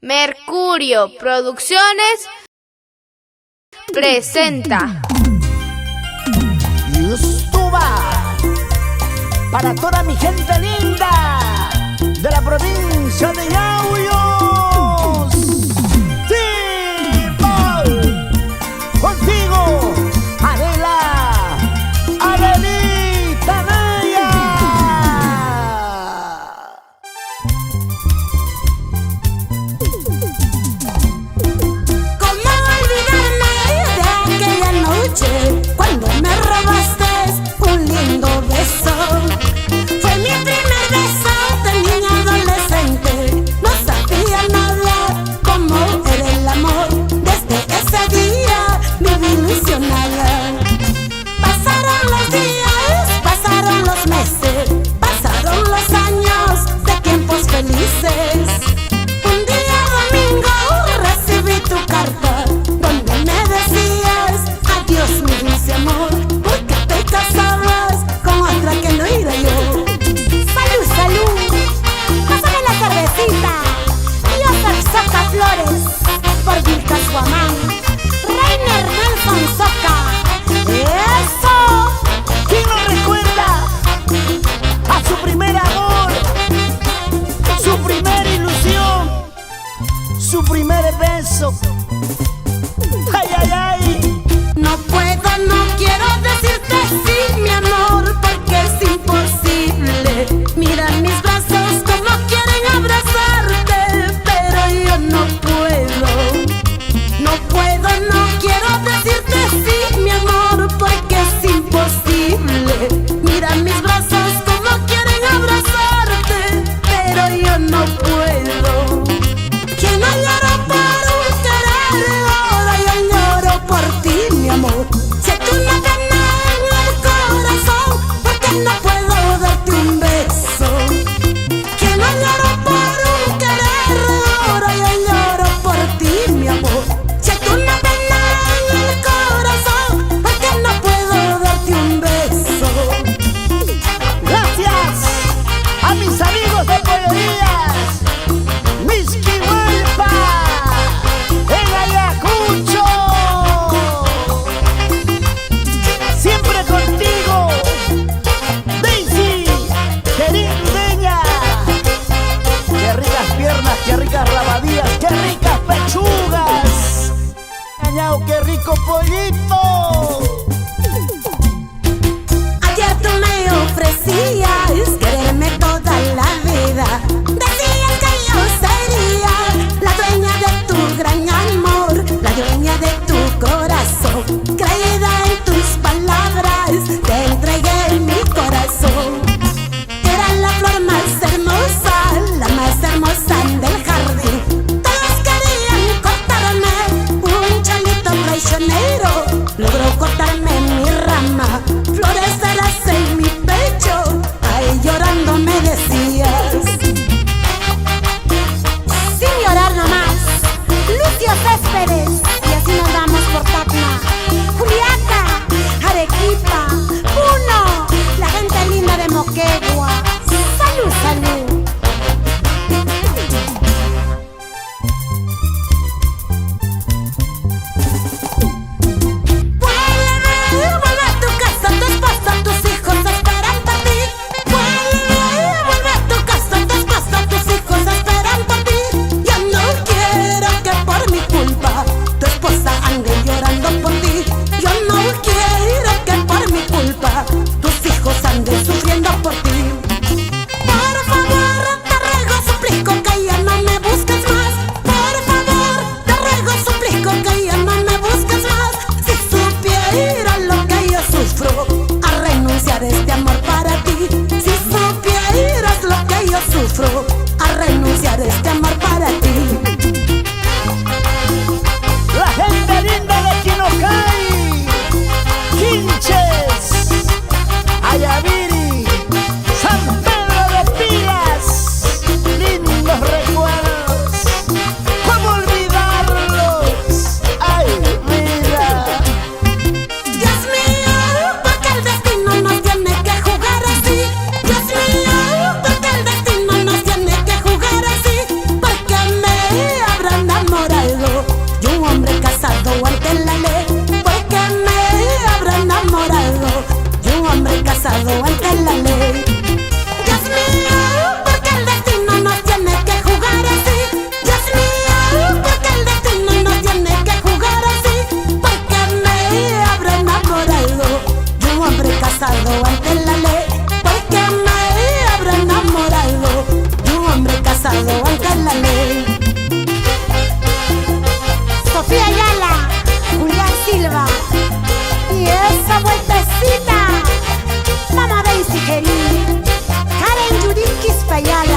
Mercurio Producciones presenta. Y esto va para toda mi gente linda de la provincia de Yauyos. Sí, voy contigo, Adela, Adelita Naya. ¿Cómo olvidarme de aquella noche cuando me robaste un lindo beso? Fue mi primer beso de niña adolescente. No sabía nada cómo era el amor. Desde ese día viví ilusionada. Pasaron los días, pasaron los meses, pasaron los años de tiempos felices. Un día domingo recibí tu carta donde me decías: adiós mi dulce amor, porque te casabas con otra que no era yo. Salud, salud, pásame la cervecita. Joseph Soca Flores, por Vilca Suamán, Reiner Nelson Soca. ¡Eso! ¿Quién no recuerda a su primer amor, su primera ilusión, su primer beso? ¡Ay, ay, ay! No puedo, no quiero decirte sí, mi amor, porque es imposible. Mira mis brazos como quieren abrazarte, pero yo no puedo. No puedo, no quiero decirte sí, mi amor, porque es imposible. Mira mis brazos como quieren abrazarte, pero yo no puedo. Que no lloro por un querer, ahora yo lloro por ti, mi amor. Si tú no tienes nada en el corazón, ¿por qué no puedo darte un beso? Que no lloro por un querer, ahora yo lloro por ti, mi amor. Si tú no tienes nada en el corazón, ¿por qué no puedo darte un beso? Gracias a mis amigos de Pollerías Whisky Huelpa en Ayacucho. Siempre contigo, Daisy, querida. Qué ricas piernas, qué ricas rabadillas, qué ricas pechugas. Añao, qué rico pollito. Ayer tú me ofrecías quererme toda la vida. Decías que yo sería la dueña de tu gran amor, la dueña de tu corazón. Creída en tus palabras, te entregué mi corazón. Era la flor más hermosa del jardín. Todos querían cortarme, un chalito traicionero logró cortarme mi rama. Florecerás en mi pecho, ahí llorando me decías. Sin llorar nomás, Lucio Céspedes. Y así nos vamos por Tacna, Juliaca, Arequipa, Puno, la gente linda de Moquegua. Salud, salud. Vuelve a tu casa, tu esposa, tus hijos esperan por ti. Vuelve a tu casa, tu esposa, tus hijos esperan por ti. Yo no quiero que por mi culpa tu esposa ande llorando por ti. Ándale. Sofía Ayala, Julián Silva. Y esa vueltecita, Mama Daisy Querí, Karen Judith Quispayala.